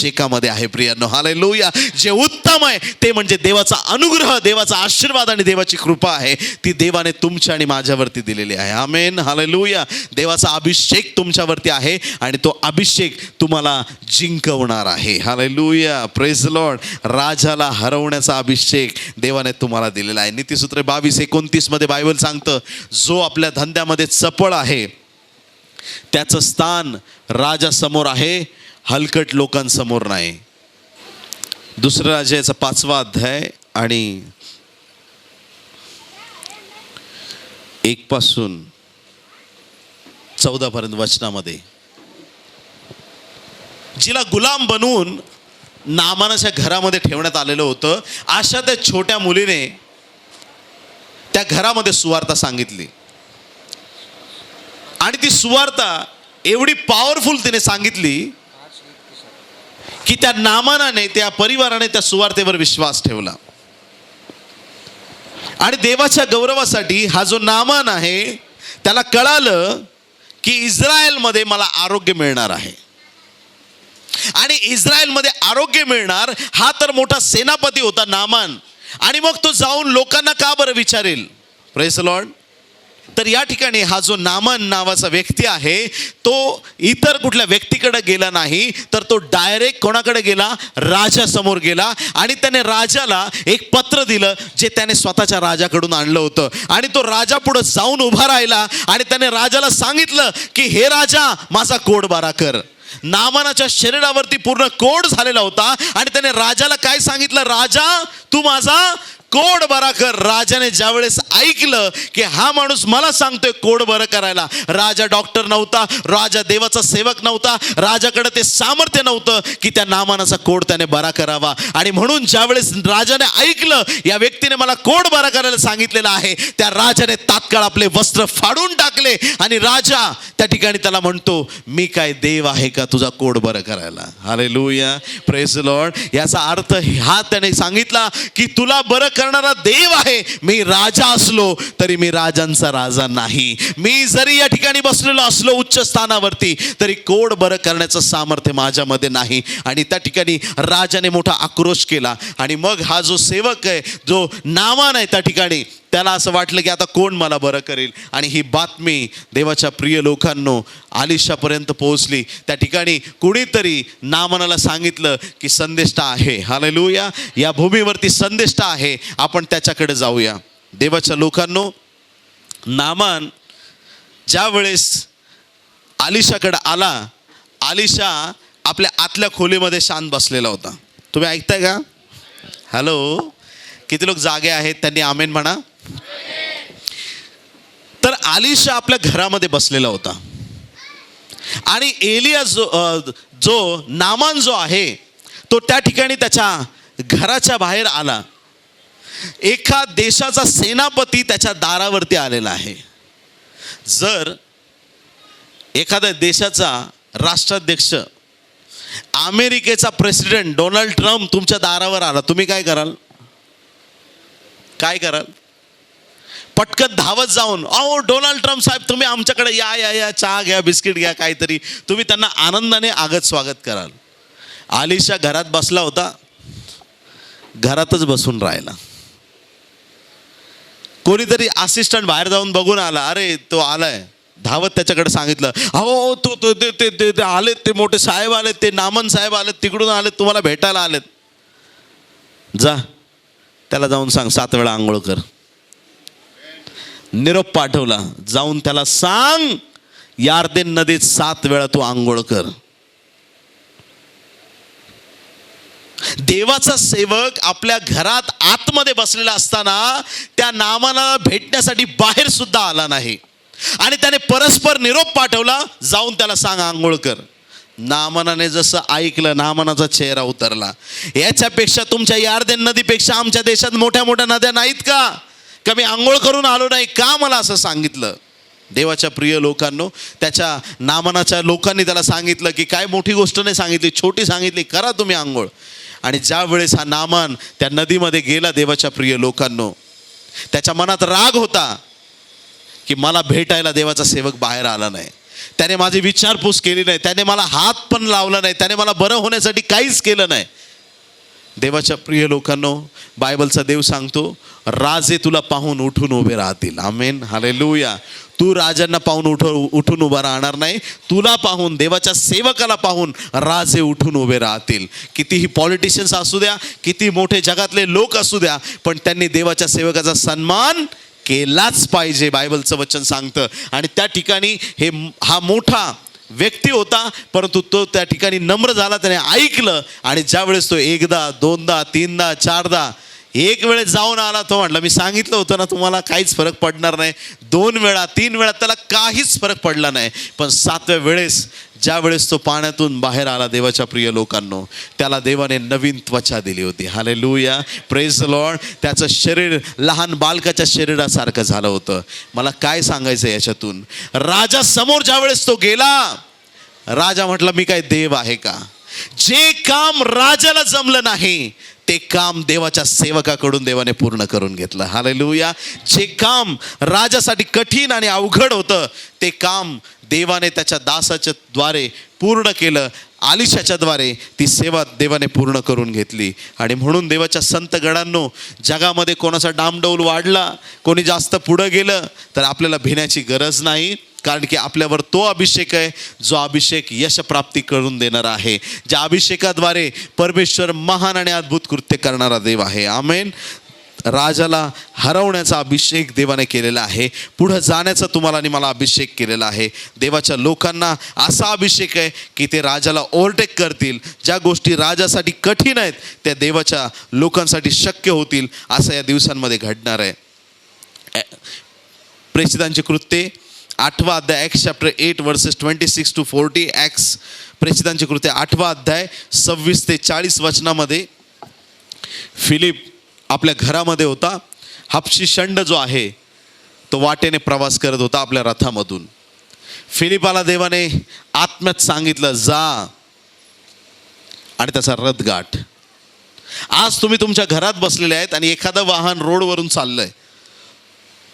अभिषेकामध्ये आहे प्रियांनो. हालेलुया. जे उत्तम आहे ते म्हणजे देवाचा अनुग्रह, देवाचा आशीर्वाद आणि देवाची कृपा आहे. ती देवाने तुमच्या आणि माझ्यावरती दिलेली आहे. आमेन. हालेलुया. देवाचा अभिषेक तुमच्यावरती आहे आणि तो अभिषेक तुम्हाला जिंकवणार आहे. हालेलुया. Praise Lord. राजाला हरवण्याचा अभिषेक देवाने तुम्हाला दिलेला आहे. नीतिसूत्र 22:29 मध्ये बायबल सांगतं, जो आपल्या धंद्यामध्ये चपळ आहे त्याचं स्थान राजासमोर आहे, हलकट लोकांसमोर नाही. दुसऱ्या राजाचा 5वा अध्याय आणि 1 पासून 14 पर्यंत वचनामध्ये, जिला गुलाम बनवून नामानाच्या घरामध्ये ठेवण्यात आलेलं होतं, अशा त्या छोट्या मुलीने त्या घरामध्ये सुवार्ता सांगितली. आणि ती सुवार्ता एवढी पॉवरफुल तिने सांगितली की त्या नामानाने, त्या परिवाराने त्या सुवार्तेवर विश्वास ठेवला. आणि देवाच्या गौरवासाठी हा जो नामान आहे त्याला कळालं की इस्रायलमध्ये मला आरोग्य मिळणार आहे. आणि इस्रायलमध्ये आरोग्य मिळणार हा तर मोठा सेनापती होता नामान. आणि मग तो जाऊन लोकांना का बरं विचारेल. Praise the Lord. तर या ठिकाणी हा जो नामान नावाचा व्यक्ती आहे तो इतर कुठल्या व्यक्तीकडे गेला नाही, तर तो डायरेक्ट कोणाकडे गेला, राजासमोर गेला. आणि त्याने राजाला एक पत्र दिलं जे त्याने स्वतःच्या राजाकडून आणलं होतं. आणि तो राजा पुढे जाऊन उभा राहिला आणि त्याने राजाला सांगितलं की हे राजा, माझा कोड बारा कर. नामानाच्या शरीरावरती पूर्ण कोड झालेला होता आणि त्याने राजाला काय सांगितलं, राजा तू माझा कोड बरा कर. राजाने ज्यावेळेस ऐकलं की हा माणूस मला सांगतोय कोड बरं करायला, राजा डॉक्टर नव्हता, राजा देवाचा सेवक नव्हता, राजाकडे ते सामर्थ्य नव्हतं की त्या नामानाचा कोड त्याने बरा करावा. आणि म्हणून ज्यावेळेस राजाने ऐकलं या व्यक्तीने मला कोड बरा करायला सांगितलेला आहे, त्या राजाने तात्काळ आपले वस्त्र फाडून टाकले. आणि राजा त्या ठिकाणी त्याला म्हणतो, मी काय देव आहे का तुझा कोड बरं करायला. हालेलुया. Praise the Lord. याचा अर्थ हा त्याने सांगितला की तुला बरं करणारा देव आहे. मी राजा असलो तरी मी राजांचा राजा नाही. मी जरी या ठिकाणी बसलेलो असलो उच्च स्थानावरती, तरी कोड बरं करण्याचं सामर्थ्य माझ्यामध्ये नाही. आणि त्या ठिकाणी राजाने मोठा आक्रोश केला. आणि मग हा जो सेवक आहे, जो नामान आहे, त्या ठिकाणी त्याला असं वाटलं की आता कोण मला बरं करेल. आणि ही बातमी देवाच्या प्रिय लोकांनो आलिशापर्यंत पोहोचली. त्या ठिकाणी कुणीतरी नामानाला सांगितलं की संदेष्टा आहे. हालेलुया. या भूमीवरती संदेष्टा आहे, आपण त्याच्याकडे जाऊया. देवाच्या लोकांनो, नामान ज्या वेळेस आलिशाकडे आला, आलिशा आपल्या आतल्या खोलीमध्ये शांत बसलेला होता. तुम्ही ऐकताय का? हॅलो. किती लोक जागे आहेत त्यांनी आमेन म्हणा. तर आलिशा आपल्या घरामध्ये बसलेला होता आणि एलिया जो नामान जो आहे तो त्या ठिकाणी त्याच्या घराच्या बाहेर आला. एका देशाचा सेनापती त्याच्या दारावरती आलेला आहे. जर एखाद्या देशाचा राष्ट्राध्यक्ष, अमेरिकेचा प्रेसिडेंट डोनाल्ड ट्रम्प तुमच्या दारावर आला, तुम्ही काय कराल? काय कराल? पटकन धावत जाऊन, अहो डोनाल्ड ट्रम्प साहेब तुम्ही आमच्याकडे या या या, चहा घ्या, बिस्किट घ्या, काहीतरी. तुम्ही त्यांना आनंदाने आगत स्वागत कराल. आलिशा घरात बसला होता, घरातच बसून राहिला. कोणीतरी असिस्टंट बाहेर जाऊन बघून आला, अरे तो आलाय. धावत त्याच्याकडे सांगितलं, अहो तो ते आलेत, ते मोठे साहेब आलेत, ते नामन साहेब आलेत, तिकडून आलेत, तुम्हाला भेटायला आलेत. जा त्याला जाऊन सांग 7 वेळा आंघोळ कर. निरोप पाठवला. जाऊन त्याला सांग यार्देन नदीत 7 वेळा तू आंघोळ कर. देवाचा सेवक आपल्या घरात आतमध्ये बसलेला असताना त्या नामानाला भेटण्यासाठी बाहेर सुद्धा आला नाही. आणि त्याने परस्पर निरोप पाठवला, जाऊन त्याला सांग आंघोळ कर. नामानाने जसं ऐकलं, नामानाचा चेहरा उतरला. याच्यापेक्षा, तुमच्या यार्देन नदीपेक्षा आमच्या देशात मोठ्या मोठ्या नद्या नाहीत का? मी आंघोळ करून आलो नाही का मला असं सांगितलं? देवाच्या प्रिय लोकांनो, त्याच्या नामानाच्या लोकांनी त्याला सांगितलं की काय मोठी गोष्ट नाही सांगितली, छोटी सांगितली, करा तुम्ही आंघोळ. आणि ज्या वेळेस हा नामान त्या नदीमध्ये गेला, देवाच्या प्रिय लोकांनो, त्याच्या मनात राग होता की मला भेटायला देवाचा सेवक बाहेर आला नाही. त्याने माझी विचारपूस केली नाही, त्याने मला हात पण लावला नाही, त्याने मला बरं होण्यासाठी काहीच केलं नाही. देवाच्या प्रिय लोकांनो, बायबलचा देव सांगतो, राजे तुला पाहून उठून उभे राहतील. आमेन, हालेलुया. तू राजांना पाहून उठून उभा राहणार नाही, तुला पाहून, देवाच्या सेवकाला पाहून राजे उठून उभे राहतील. कितीही पॉलिटिशियन्स असू द्या, किती मोठे जगातले लोक असू द्या, पण त्यांनी देवाच्या सेवकाचा सन्मान केलाच पाहिजे, बायबलचं वचन सांगतं. आणि त्या ठिकाणी हा मोठा व्यक्ती होता, परंतु तो त्या ठिकाणी नम्र झाला, त्याने ऐकलं. आणि ज्या वेळेस तो एकदा, दोनदा, तीनदा, चारदा, एक वेळेस जाऊन आला, तो म्हटला, मी सांगितलं होतं ना तुम्हाला काहीच फरक पडणार नाही. 2 वेळा 3 वेळा त्याला काहीच फरक पडला नाही. पण 7व्या वेळेस ज्या वेळेस तो पाण्यातून बाहेर आला, देवाच्या प्रिय लोकांनो, त्याला देवाने नवीन त्वचा दिली होती. Hallelujah, praise the Lord. त्याचं शरीर लहान बालकाच्या शरीरासारखं झालं होतं. मला काय सांगायचं याच्यातून, राजा समोर ज्या वेळेस तो गेला, राजा म्हटला, मी काय देव आहे का? जे काम राजाला जमलं नाही, ते काम देवाच्या सेवकाकडून देवाने पूर्ण करून घेतलं. हालेलुया. जे काम राजासाठी कठीण आणि अवघड होतं, ते काम देवाने त्याच्या दासाच्या द्वारे पूर्ण केलं. आलिशाच्या द्वारे ती सेवा देवाने पूर्ण करून घेतली. आणि म्हणून देवाच्या संत गणांनो, जगामध्ये कोणाचा डामडौल वाढला, कोणी जास्त पुढं गेलं, तर आपल्याला भिण्याची गरज नाही. कारण की आपल्यावर तो अभिषेक आहे, जो अभिषेक यशप्राप्ती करून देणारा आहे, ज्या अभिषेकाद्वारे परमेश्वर महान आणि अद्भुत कृत्य करणारा देव आहे. आमेन. राजाला हरवण्याचा अभिषेक देवाने केलेला आहे, पुढं जाण्याचा तुम्हाला आणि मला अभिषेक केलेला आहे. देवाच्या लोकांना असा अभिषेक आहे की ते राजाला ओव्हरटेक करतील. ज्या गोष्टी राजासाठी कठीण आहेत, त्या देवाच्या लोकांसाठी शक्य होतील, असं या दिवसांमध्ये घडणार आहे. प्रेषितांची कृत्ये 8वा अध्याय, Acts chapter 8 verses 26 to 40. Acts, प्रेषितांची कृत्ये 8वा अध्याय 26 ते 40 वचनामध्ये, फिलिप आपल्या घरामध्ये होता. हबशी शंड जो आहे, तो वाटेने प्रवास करत होता आपल्या रथामधून. फिलिपाला देवाने आत्म्यात सांगितलं, जा आणि त्याचा रथ गाठ. आज तुम्ही तुमच्या घरात बसलेले आहेत आणि एखादं वाहन रोडवरून चाललंय,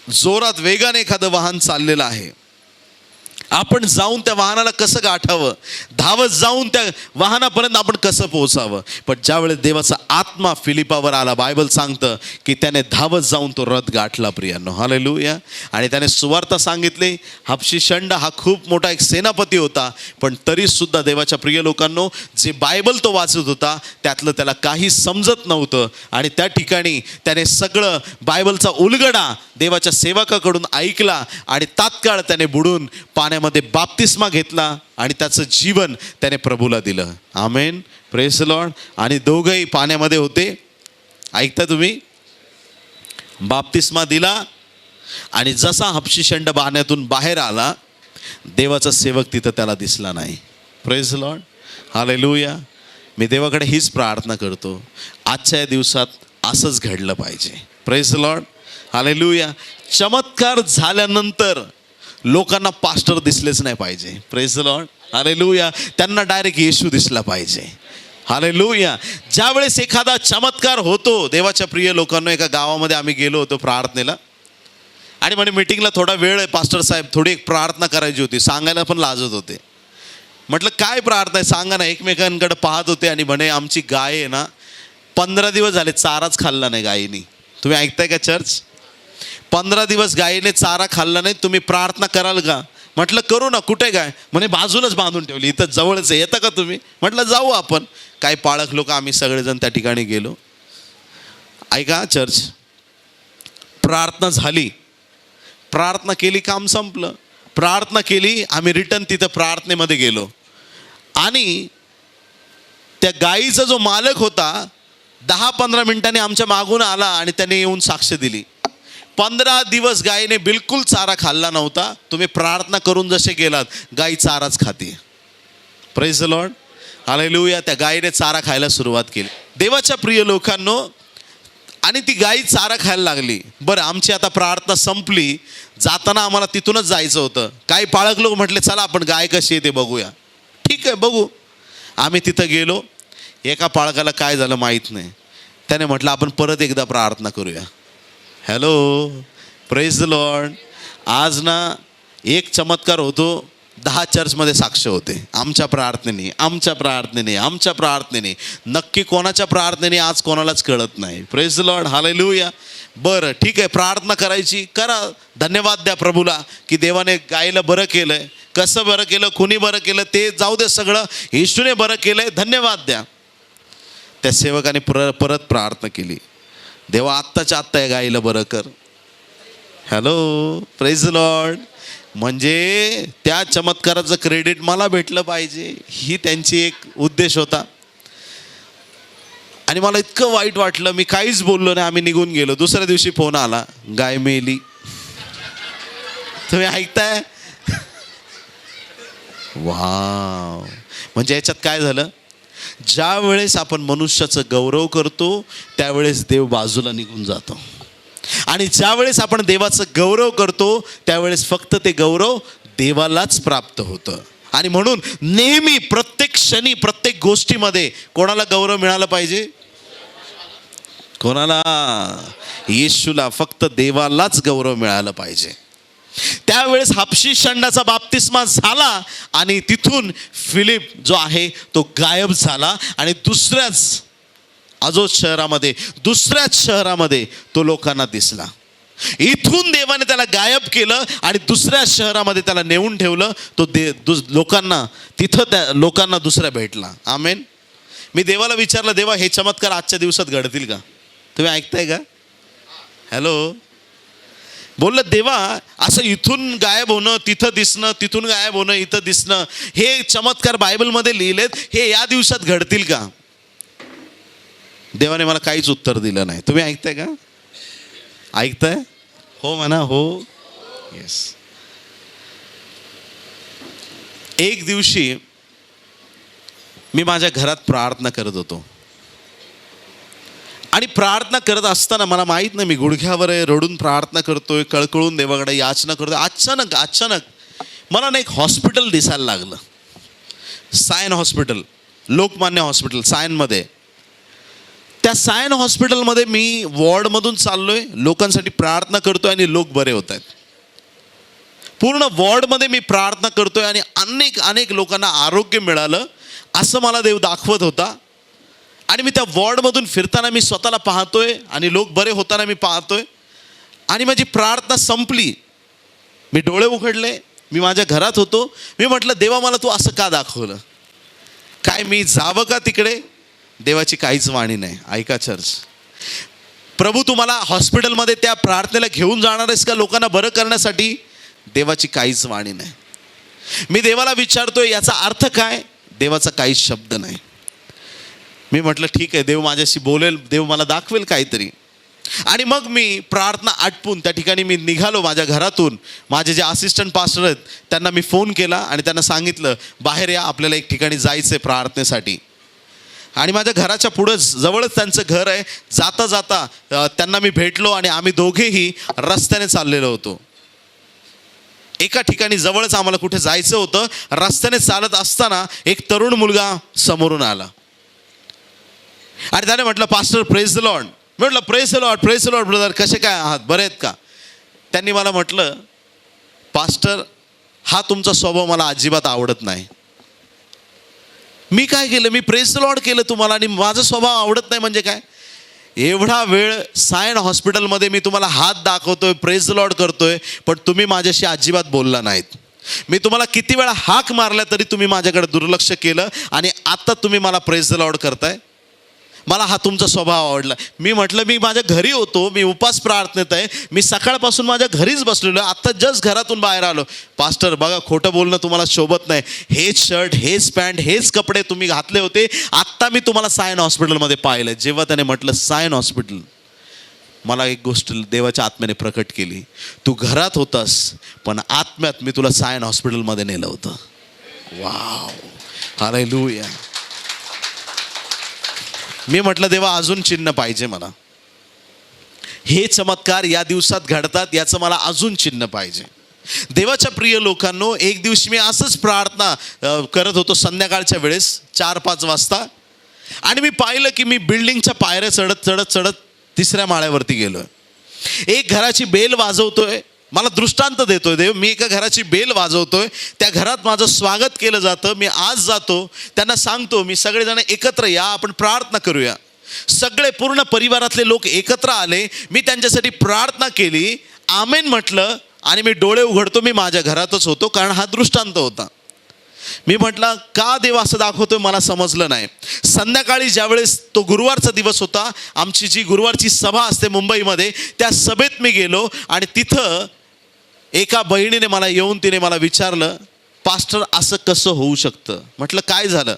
जोरात वेगाने एखादं वाहन चाललेलं आहे. आपण जाऊन त्या वाहनाला कसं गाठावं, धावत जाऊन त्या वाहनापर्यंत आपण कसं पोहोचावं. पण ज्यावेळेस देवाचा आत्मा फिलिपावर आला, बायबल सांगतं की त्याने धावत जाऊन तो रथ गाठला. प्रियांनो, हालेलुया. आणि त्याने सुवार्ता सांगितली. हबशी शंड हा खूप मोठा एक सेनापती होता, पण तरीसुद्धा देवाच्या प्रिय लोकांनो, जे बायबल तो वाचत होता त्यातलं त्याला काही समजत नव्हतं. आणि त्या ठिकाणी त्याने सगळं बायबलचा उलगडा देवाच्या सेवकाकडून ऐकला आणि तात्काळ त्याने बुडून पाण्यामध्ये बाप्तिस्मा घेतला आणि त्याचं जीवन त्याने प्रभूला दिलं. आमेन, प्रेज द लॉर्ड. आणि दोघंही पाण्यामध्ये होते, ऐकता तुम्ही, बाप्तिस्मा दिला. आणि जसा हबशी शंड पाण्यातून बाहेर आला, देवाचा सेवक तिथं त्याला दिसला नाही. Praise the Lord, hallelujah. मी देवाकडे हीच प्रार्थना करतो, आजच्या दिवसात असंच घडलं पाहिजे. Praise the Lord, hallelujah. चमत्कार झाल्यानंतर लोकांना पास्टर दिसलेच नाही पाहिजे. Praise the Lord, hallelujah. त्यांना डायरेक्ट येशू दिसला पाहिजे. हालेलुया. ज्यावेळेस एखादा चमत्कार होतो, देवाच्या प्रिय लोकांना, एका गावामध्ये आम्ही गेलो होतो प्रार्थनेला, आणि म्हणे मीटिंगला थोडा वेळ आहे पास्टर साहेब, थोडी एक प्रार्थना करायची होती. सांगायला पण लाजत होते. म्हटलं काय प्रार्थना आहे सांगा ना. एकमेकांकडे पाहत होते आणि म्हणे आमची गाय आहे ना, 15 दिवस झाले चाराच खाल्ला नाही गायीनी. तुम्ही ऐकताय का चर्च? 15 दिवस गायीने चारा खाल्ला नाही, तुम्ही प्रार्थना कराल का? म्हटलं करू ना. कुठे गाय? म्हणे बाजूलाच बांधून ठेवली, इथं जवळच आहे, येतं का तुम्ही? म्हटलं जाऊ आपण. काही पाळक लोक आम्ही सगळेजण त्या ठिकाणी गेलो. ऐका चर्च, प्रार्थना झाली, प्रार्थना केली, काम संपलं. प्रार्थना केली, आम्ही रिटर्न तिथं प्रार्थनेमध्ये गेलो. आणि त्या गायीचा जो मालक होता 10-15 मिनिटांनी आमच्या मागून आला आणि त्याने येऊन साक्ष दिली. 15 दिवस गायीने बिलकुल चारा खाल्ला नव्हता. तुम्ही प्रार्थना करून जसे गेलात, गायी चाराच खाते. Praise the Lord, hallelujah. त्या गायीने चारा खायला सुरुवात केली. देवाच्या प्रिय लोकांनो, आणि ती गायी चारा खायला लागली. बरं, आमची आता प्रार्थना संपली, जाताना आम्हाला तिथूनच जायचं होतं. काही पाळक लोक म्हटले चला आपण गाय कशी आहे ते बघूया. ठीक आहे, बघू. आम्ही तिथं गेलो. एका पाळकाला काय झालं माहीत नाही. त्याने म्हटलं आपण परत एकदा प्रार्थना करूया. Hello, praise the Lord. आज ना एक चमत्कार होतो 10 चर्चमध्ये साक्ष होते, आमच्या प्रार्थनेने, आमच्या प्रार्थनेने, आमच्या प्रार्थनेने. नक्की कोणाच्या प्रार्थनेने आज कोणालाच कळत नाही. Praise the Lord, hallelujah. बरं ठीक आहे, प्रार्थना करायची, करा. धन्यवाद द्या प्रभूला की देवाने गायला बरं केलंय. कसं बरं केलं, कुणी बरं केलं ते जाऊ दे, सगळं येशूने बरं केलंय, धन्यवाद द्या. त्या सेवकाने परत प्रार्थना केली, देवा आत्ताच्या आत्ता या गायला बरं कर. Hello, praise the Lord. म्हणजे त्या चमत्काराचं क्रेडिट मला भेटलं पाहिजे, ही त्यांची एक उद्देश होता. आणि मला इतकं वाईट वाटलं, मी काहीच बोललो नाही, आम्ही निघून गेलो. दुसऱ्या दिवशी फोन आला, गाय मेली. तुम्ही ऐकताय? वाव. म्हणजे याच्यात काय झालं, ज्या वेळेस आपण मनुष्याचं गौरव करतो त्यावेळेस देव बाजूला निघून जातो. आणि ज्या वेळेस आपण देवाचं गौरव करतो त्यावेळेस फक्त ते गौरव देवालाच प्राप्त होतं. आणि म्हणून नेहमी, प्रत्येक क्षणी, प्रत्येक गोष्टीमध्ये कोणाला गौरव मिळाला पाहिजे? कोणाला? येशूला, फक्त देवालाच गौरव मिळाला पाहिजे. त्यावेळेस हापशी षंडाचा बाप्तिस्मा झाला आणि तिथून फिलिप जो आहे तो गायब झाला आणि दुसऱ्याच अजोद शहरामध्ये, दुसऱ्याच शहरामध्ये तो लोकांना दिसला. इथून देवाने त्याला गायब केलं आणि दुसऱ्या शहरामध्ये त्याला नेऊन ठेवलं. तो लोकांना तिथं, त्या लोकांना दुसऱ्या भेटला. आमेन. मी देवाला विचारलं, देवा हे चमत्कार आजच्या दिवसात घडतील का? तुम्ही ऐकताय का? हॅलो. बोललं, देवा असं इथून गायब होणं, तिथं दिसणं, तिथून गायब होणं, इथं दिसणं, हे चमत्कार बायबलमध्ये लिहिलेत, हे या दिवसात घडतील का? देवाने मला काहीच उत्तर दिलं नाही. तुम्ही ऐकताय का? ऐकताय? हो म्हणा, हो. येस. एक दिवशी मी माझ्या घरात प्रार्थना करत होतो आणि प्रार्थना करत असताना मला माहीत नाही, मी गुडघ्यावर आहे, रडून प्रार्थना करतोय, कळकळून देवाकडे याचना करतोय. अचानक मला ना एक हॉस्पिटल दिसायला लागलं. सायन हॉस्पिटल, लोकमान्य हॉस्पिटल सायनमध्ये. त्या सायन हॉस्पिटलमध्ये मी वॉर्डमधून चाललोय, लोकांसाठी प्रार्थना करतोय आणि लोक बरे होत आहेत. पूर्ण वॉर्डमध्ये मी प्रार्थना करतोय आणि अनेक लोकांना आरोग्य मिळालं असं मला देव दाखवत होता. आणि मी त्या वॉर्डमधून फिरताना मी स्वतःला पाहतोय आणि लोक बरे होताना मी पाहतोय. आणि माझी प्रार्थना संपली, मी डोळे उघडले, मी माझ्या घरात होतो. मी म्हटलं, देवा मला तू असं का दाखवलं? काय मी जावं का तिकडे? देवाची काहीच वाणी नाही. ऐका चर्च, प्रभू तुम्हाला हॉस्पिटलमध्ये त्या प्रार्थनेला घेऊन जाणार आहेस का लोकांना बरं करण्यासाठी? देवाची काहीच वाणी नाही. मी देवाला विचारतोय याचा अर्थ काय? देवाचा काहीच शब्द नाही. मी म्हटलं ठीक आहे, देव माझ्याशी बोलेल, देव मला दाखवेल काहीतरी. आणि मग मी प्रार्थना आटपून त्या ठिकाणी मी निघालो माझ्या घरातून. माझे जे असिस्टंट पास्टर आहेत त्यांना मी फोन केला आणि त्यांना सांगितलं, बाहेर या, आपल्याला एक ठिकाणी जायचं आहे प्रार्थनेसाठी. आणि माझ्या घराच्या पुढं जवळच त्यांचं घर आहे. जाता जाता त्यांना मी भेटलो आणि आम्ही दोघेही रस्त्याने चाललेलो होतो. एका ठिकाणी जवळच आम्हाला कुठे जायचं होतं. रस्त्याने चालत असताना एक तरुण मुलगा समोरून आला आणि त्याने म्हटलं, पास्टर प्रेज द लॉर्ड. म्हटलं, praise the Lord, praise the Lord brother, कसे काय आहात, बरे आहेत का? त्यांनी मला म्हटलं, पास्टर हा तुमचा स्वभाव मला अजिबात आवडत नाही. मी काय केलं? मी प्रेज द लॉर्ड केलं तुम्हाला आणि माझा स्वभाव आवडत नाही म्हणजे काय? एवढा वेळ सायन हॉस्पिटलमध्ये मी तुम्हाला हात दाखवतोय, प्रेज द लॉर्ड करतोय, पण तुम्ही माझ्याशी अजिबात बोलला नाहीत. मी तुम्हाला किती वेळा हाक मारल्या तरी तुम्ही माझ्याकडे दुर्लक्ष केलं आणि आता तुम्ही मला प्रेज द लॉर्ड करताय. मला हा तुमचा स्वभाव आवडला. मी म्हटलं, मी माझ्या घरी होतो, मी उपास प्रार्थनेत आहे, मी सकाळपासून माझ्या घरीच बसलेलो आहे, आत्ता जस्ट घरातून बाहेर आलो. पास्टर बघा, खोटं बोलणं तुम्हाला शोभत नाही. हेच शर्ट, हेच पॅन्ट, हेच कपडे तुम्ही घातले होते, आत्ता मी तुम्हाला सायन हॉस्पिटलमध्ये पाहिलं. जेव्हा त्याने म्हटलं सायन हॉस्पिटल, मला एक गोष्ट देवाच्या आत्म्याने प्रकट केली. तू घरात होतास पण आत्म्यात मी तुला सायन हॉस्पिटलमध्ये नेलं होतं. Wow, hallelujah. मी म्हटलं, देवा अजून चिन्ह पाहिजे मला. हे चमत्कार या दिवसात घडतात याचं मला अजून चिन्ह पाहिजे. देवाच्या प्रिय लोकांनो, एक दिवशी मी असंच प्रार्थना करत होतो संध्याकाळच्या वेळेस 4-5 वाजता. आणि मी पाहिलं की मी बिल्डिंगच्या पायऱ्या चढत 3ऱ्या माळ्यावरती गेलोय. एक घराची बेल वाजवतोय मला दृष्टांत देतोय देव. मी एका घराची बेल वाजवतोय, त्या घरात माझं स्वागत केलं जातं. मी आज जातो, त्यांना सांगतो मी सगळेजण एकत्र या, आपण प्रार्थना करूया. सगळे पूर्ण परिवारातले लोक एकत्र आले. मी त्यांच्यासाठी प्रार्थना केली, आमेन म्हटलं आणि मी डोळे उघडतो. मी माझ्या घरातच होतो, कारण हा दृष्टांत होता. मी म्हटलं का देव असं दाखवतोय मला समजलं नाही. संध्याकाळी ज्यावेळेस तो गुरुवारचा दिवस होता, आमची जी गुरुवारची सभा असते मुंबईमध्ये, त्या सभेत मी गेलो आणि तिथं एका बहिणीने मला येऊन तिने मला विचारलं, पास्टर असं कसं होऊ शकतं. म्हटलं काय झालं.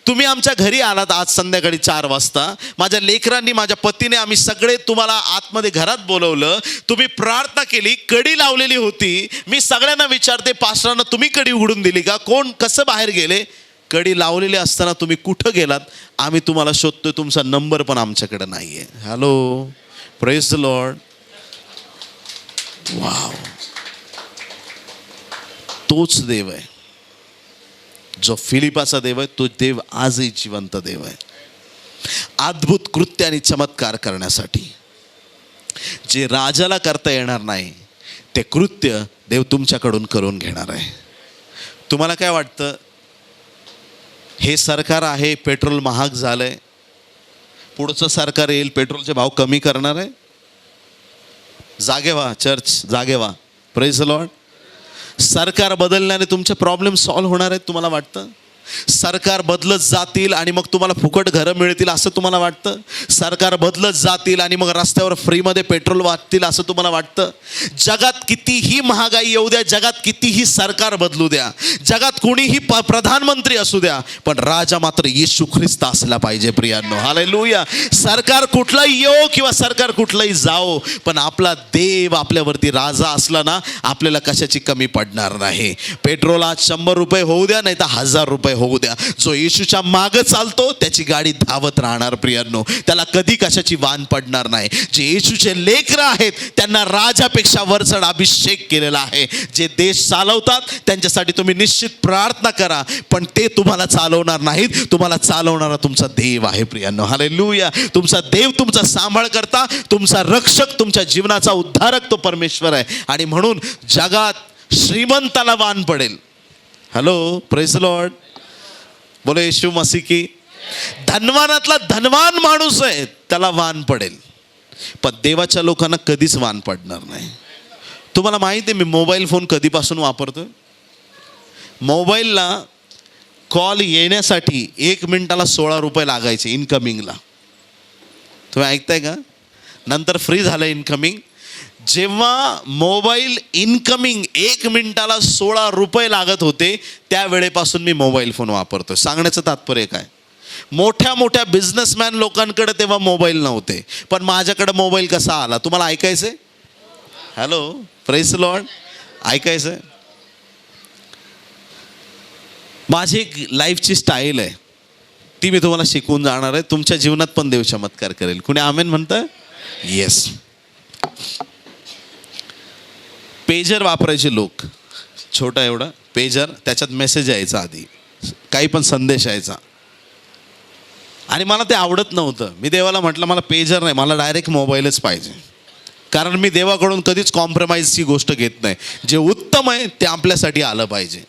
तुम्ही आमच्या घरी आलात आज संध्याकाळी 4 वाजता. माझ्या लेकरांनी, माझ्या पतीने, आम्ही सगळे तुम्हाला आतमध्ये घरात बोलवलं. तुम्ही प्रार्थना केली, कडी लावलेली होती. मी सगळ्यांना विचारते, पास्टरांना तुम्ही कडी उघडून दिली का, कोण कसं बाहेर गेले. कडी लावलेली असताना तुम्ही कुठं गेलात, आम्ही तुम्हाला शोधतोय, तुमचा नंबर पण आमच्याकडे नाही आहे. Hello, praise the Lord. Wow, तोच देव आहे जो फिलिपाचा देव आहे. तो देव आजही जिवंत देव आहे, अद्भुत कृत्य आणि चमत्कार करण्यासाठी. जे राजाला करता येणार नाही ते कृत्य देव तुमच्याकडून करून घेणार आहे. तुम्हाला काय वाटतं, हे सरकार आहे, पेट्रोल महाग झालंय, पुढचं सरकार येईल, पेट्रोलचे भाव कमी करणार आहे. जागे व्हा चर्च, जागे व्हा. Praise the Lord. सरकार बदलण्याने तुमचे प्रॉब्लेम सॉल्व्ह होणार आहेत तुम्हाला वाटतं. सरकार बदलत जातील आणि मग तुम्हाला फुकट घरं मिळतील असं तुम्हाला वाटतं. सरकार बदलत जातील आणि मग रस्त्यावर फ्रीमध्ये पेट्रोल वाटतील असं तुम्हाला वाटतं. जगात कितीही महागाई येऊ द्या, जगात कितीही सरकार बदलू द्या, जगात कोणीही प्रधानमंत्री असू द्या, पण राजा मात्र येशू ख्रिस्त असला पाहिजे प्रियांनो. हालेलुया. सरकार कुठलाही येऊ किंवा सरकार कुठलाही जाओ, पण आपला देव आपल्यावरती राजा असला ना, आपल्याला कशाची कमी पडणार नाही. पेट्रोल आज 100 रुपये होऊ द्या, नाही तर 1000 रुपये होऊ द्या. जो येशूच्या मागं चालतो त्याची गाडी धावत राहणार प्रियांनो, त्याला कधी कशाची वान पडणार नाही. जे येशूचे लेकरं आहेत त्यांना राजापेक्षा वरचढ अभिषेक केलेला आहे. जे देश चालवतात त्यांच्यासाठी तुम्ही निश्चित प्रार्थना करा, पण ते तुम्हाला चालवणार नाहीत. तुम्हाला चालवणारा तुमचा देव आहे प्रियांनो. हालेलुया. तुमचा देव तुमचा सांभाळ करता, तुमचा रक्षक, तुमच्या जीवनाचा उद्धारक तो परमेश्वर आहे. आणि म्हणून जगात श्रीमंताला वान पडेल. Hello, praise the Lord. बोलो येशू मसीह की. धनवानातला धनवान माणूस आहे त्याला वान पडेल, पण देवाच्या लोकांना कधीच वान पडणार नाही. तुम्हाला माहिती आहे मी मोबाईल फोन कधीपासून वापरतोय. मोबाईलला कॉल येण्यासाठी 1 मिनिटाला 16 रुपये लागायचे इनकमिंगला. तुम्ही ऐकताय का. नंतर फ्री झालं इनकमिंग. जेव्हा मोबाईल इनकमिंग 1 मिनिटाला 16 रुपये लागत होते, त्यावेळेपासून मी मोबाईल फोन वापरतोय. सांगण्याचं तात्पर्य काय, मोठ्या मोठ्या बिझनेसमॅन लोकांकडे तेव्हा मोबाईल नव्हते, पण माझ्याकडे मोबाईल कसा आला तुम्हाला ऐकायचंय. Hello, praise the Lord. ऐकायचंय. माझी एक लाईफची स्टाईल आहे, ती मी तुम्हाला शिकवून जाणार आहे. तुमच्या जीवनात पण देव चमत्कार करेल. कुणी आमेन म्हणतं. येस. पेजर वापरायचे लोक. छोटा एवढा पेजर, त्याच्यात मेसेज यायचा, आधी काही पण संदेश यायचा, आणि मला ते आवडत नव्हतं. मी देवाला म्हटलं मला पेजर नाही, मला डायरेक्ट मोबाईलच पाहिजे. कारण मी देवाकडून कधीच कॉम्प्रोमाइजची गोष्ट घेत नाही. जे उत्तम आहे ते आपल्यासाठी आलं पाहिजे.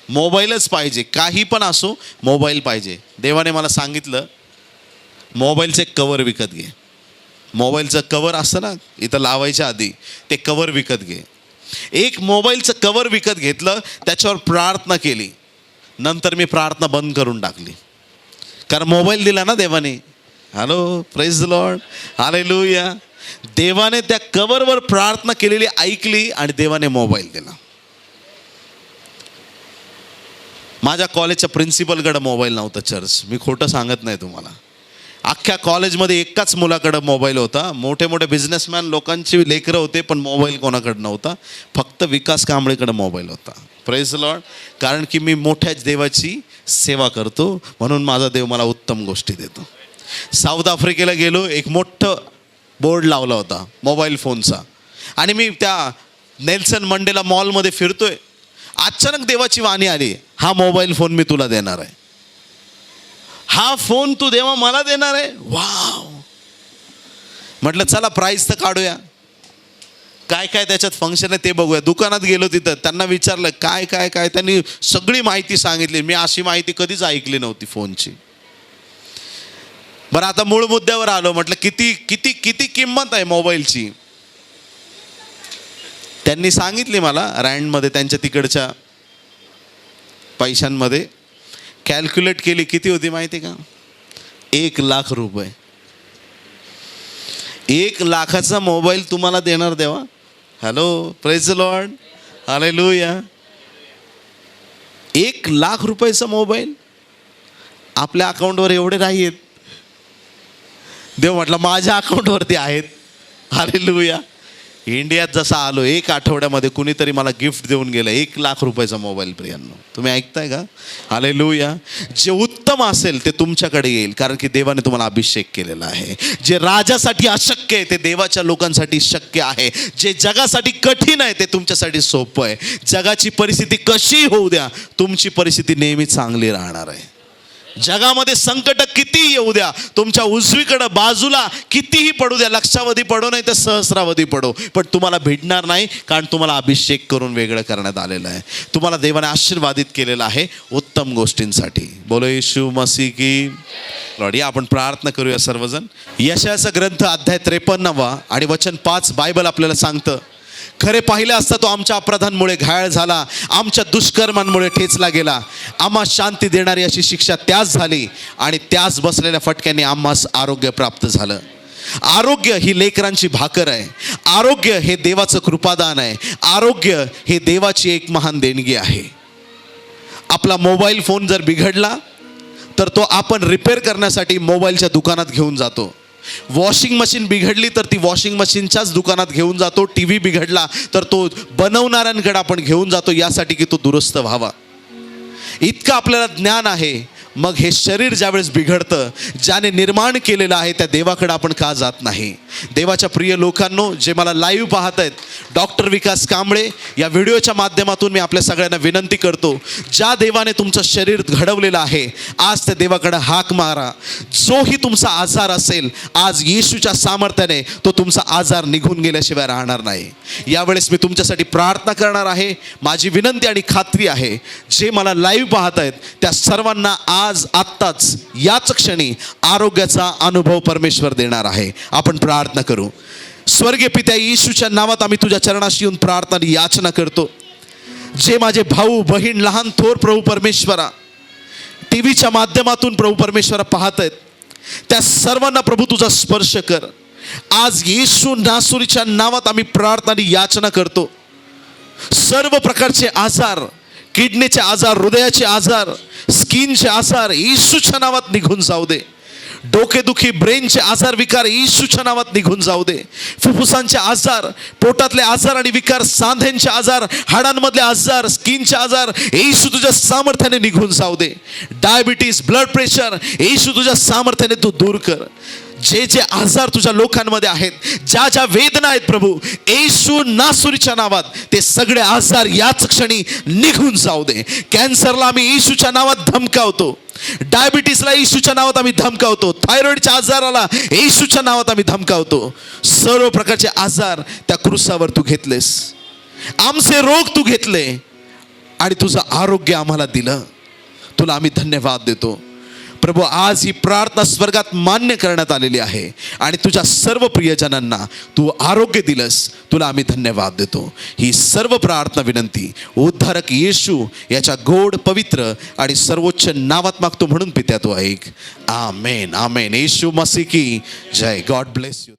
मोबाईलच पाहिजे, काही पण असो मोबाईल पाहिजे. देवाने मला सांगितलं मोबाईलचे कवर विकत घे. मोबाईलचं कवर असतं ना इथं लावायच्या आधी, ते कवर विकत घे. एक मोबाईलचं कवर विकत घेतलं, त्याच्यावर प्रार्थना केली. नंतर मी प्रार्थना बंद करून टाकली, कारण मोबाईल दिला ना देवाने. Hello, praise the Lord. Hallelujah. देवाने त्या कवरवर प्रार्थना केलेली ऐकली आणि देवाने मोबाईल दिला. माझ्या कॉलेजच्या प्रिन्सिपलकडे मोबाईल नव्हता चर्च, मी खोटं सांगत नाही तुम्हाला. अख्ख्या कॉलेजमध्ये एकाच मुलाकडं मोबाईल होता. मोठे मोठे बिझनेसमॅन लोकांची लेकरं होते, पण मोबाईल कोणाकडं नव्हता. फक्त विकास कांबळेकडे मोबाईल होता. Praise the Lord. कारण की मी मोठ्याच देवाची सेवा करतो, म्हणून माझा देव मला उत्तम गोष्टी देतो. साऊथ आफ्रिकेला गेलो, एक मोठं बोर्ड लावला होता मोबाईल फोनचा, आणि मी त्या नेल्सन मंडेला मॉलमध्ये फिरतोय. अचानक देवाची वाणी आली, हा मोबाईल फोन मी तुला देणार आहे. हा फोन तू देवा मला देणार आहे. वाव. म्हटलं चला प्राईस तर काढूया. काय काय त्याच्यात फंक्शन आहे ते बघूया. दुकानात गेलो तिथं, त्यांना विचारलं काय काय काय, त्यांनी सगळी माहिती सांगितली. मी अशी माहिती कधीच ऐकली नव्हती फोनची. बरं, आता मूळ मुद्द्यावर आलो. म्हटलं किती किती किती किंमत आहे मोबाईलची. त्यांनी सांगितली मला रँडमध्ये, त्यांच्या तिकडच्या पैशांमध्ये कॅल्क्युलेट केली. किती होती माहिती का? 1,00,000 रुपये. 1,00,000चा मोबाईल तुम्हाला देणार देवा. Hello, praise the Lord, hallelujah. 1,00,000 रुपयाचा मोबाईल. आपल्या अकाउंटवर एवढे नाही आहेत. देव म्हटलं माझ्या अकाउंटवरती आहेत. हालेलुया. इंडियात जसा आलो 1 आठवड्यामध्ये कुणीतरी मला गिफ्ट देऊन गेलं 1,00,000 रुपयाचा मोबाईल. प्रियांनो, तुम्ही ऐकताय का? हालेलुया. जे उत्तम असेल ते तुमच्याकडे येईल, कारण की देवाने तुम्हाला अभिषेक केलेला आहे. जे राजासाठी अशक्य आहे ते देवाच्या लोकांसाठी शक्य आहे. जे जगासाठी कठीण आहे ते तुमच्यासाठी सोपं आहे. जगाची परिस्थिती कशी होऊ द्या, तुमची परिस्थिती नेहमी चांगली राहणार आहे. जगामध्ये संकट किती येऊ द्या, तुमच्या उजवीकडं बाजूला कितीही पडू द्या, लक्षावधी पडो नाही तर सहस्रावधी पडो, पण तुम्हाला भिडणार नाही, कारण तुम्हाला अभिषेक करून वेगळं करण्यात आलेलं आहे. तुम्हाला देवाने आशीर्वादित केलेलं आहे उत्तम गोष्टींसाठी. बोलो येशू मसीह की लॉर्ड. या आपण प्रार्थना करूया सर्वजण. यशायाचा ग्रंथ अध्याय 53 आणि वचन 5 बायबल आपल्याला सांगतं, खरे पाहिले असता तो आमच्या अपराधांमुळे घायल झाला, आमच्या दुष्कर्मांमुळे ठेचला गेला. आम्हा शांती देणारी अशी शिक्षा त्याच झाली आणि त्याच बसलेल्या फटक्याने आम्हास आरोग्य प्राप्त झालं. आरोग्य ही लेकरांची भाकर आहे. आरोग्य हे देवाचं कृपादान आहे. आरोग्य हे देवाची एक महान देणगी आहे. आपला मोबाईल फोन जर बिघडला तर तो आपण रिपेअर करण्यासाठी मोबाईलच्या दुकानात घेऊन जातो. वॉशिंग मशीन बिघडली तर ती वॉशिंग मशीनच्याच दुकानात घेऊन जातो. टी व्ही बिघडला तर तो बनवणाऱ्यांकडे आपण घेऊन जातो यासाठी की तो दुरुस्त व्हावा. इतकं आपल्याला ज्ञान आहे. मग हे शरीर ज्यावेळेस बिघडतं, ज्याने निर्माण केलेलं आहे त्या देवाकडे आपण का जात नाही? देवाच्या प्रिय लोकांनो, जे मला लाईव्ह पाहत आहेत, डॉक्टर विकास कांबळे या व्हिडिओच्या माध्यमातून मी आपल्या सगळ्यांना विनंती करतो, ज्या देवाने तुमचं शरीर घडवलेलं आहे आज त्या देवाकडे हाक मारा. जोही तुमचा आजार असेल, आज येशूच्या सामर्थ्याने तो तुमचा आजार निघून गेल्याशिवाय राहणार नाही. यावेळेस मी तुमच्यासाठी प्रार्थना करणार आहे. माझी विनंती आणि खात्री आहे, जे मला लाईव्ह पाहत आहेत त्या सर्वांना आज आत्ताच याच क्षणी आरोग्याचा अनुभव परमेश्वर देणार आहे. आपण प्रार्थना करू. स्वर्गीय पित्या, येशूच्या नावात आम्ही तुझ्या चरणाशी येऊन प्रार्थना आणि याचना करतो. जे माझे भाऊ बहीण लहान थोर प्रभू परमेश्वरा टी व्हीच्या माध्यमातून प्रभू परमेश्वरा पाहत आहेत, त्या सर्वांना प्रभू तुझा स्पर्श कर. आज येशू नासुरीच्या नावात आम्ही प्रार्थना आणि याचना करतो. सर्व प्रकारचे आजार, किडनीचे आजार, हृदयाचे आजार, स्किनचे आजार येशूच्या नावात निघून जाऊ दे. डोकेदुखी, ब्रेनचे आजार विकार येशूच्या नावात निघून जाऊ दे. फुफ्फुसांचे आजार, पोटातले आजार आणि विकार, सांध्यांचे आजार, हाडांमधले आजार, स्किनचे आजार येशू तुझ्या सामर्थ्याने निघून जाऊ दे. डायबिटीज, ब्लड प्रेशर येशू तुझ्या सामर्थ्याने तू दूर कर. जे जे आजार तुझ्या लोकांमध्ये आहेत, ज्या ज्या वेदना आहेत प्रभू, येशू नासुरीच्या नावात ते सगळे आजार याच क्षणी निघून जाऊ दे. कॅन्सरला आम्ही येशूच्या नावात धमकावतो. डायबिटीसला येशूच्या नावात आम्ही धमकावतो. थायरॉइडच्या आजाराला येशूच्या नावात आम्ही धमकावतो. सर्व प्रकारचे आजार त्या क्रूसावर तू घेतलेस. आमचे रोग तू घेतले आणि तुझं आरोग्य आम्हाला दिलं. तुला आम्ही धन्यवाद देतो प्रभू. आज ही प्रार्थना स्वर्गात मान्य करण्यात आलेली आहे आणि तुझ्या सर्व प्रियजनांना तू आरोग्य दिलंस. तुला आम्ही धन्यवाद देतो. ही सर्व प्रार्थना विनंती उद्धारक येशू याच्या गोड, पवित्र आणि सर्वोच्च नावात मागतो म्हणून पित्या तू ऐक. आमेन, आमेन. येशू मसीह की जय. God bless you.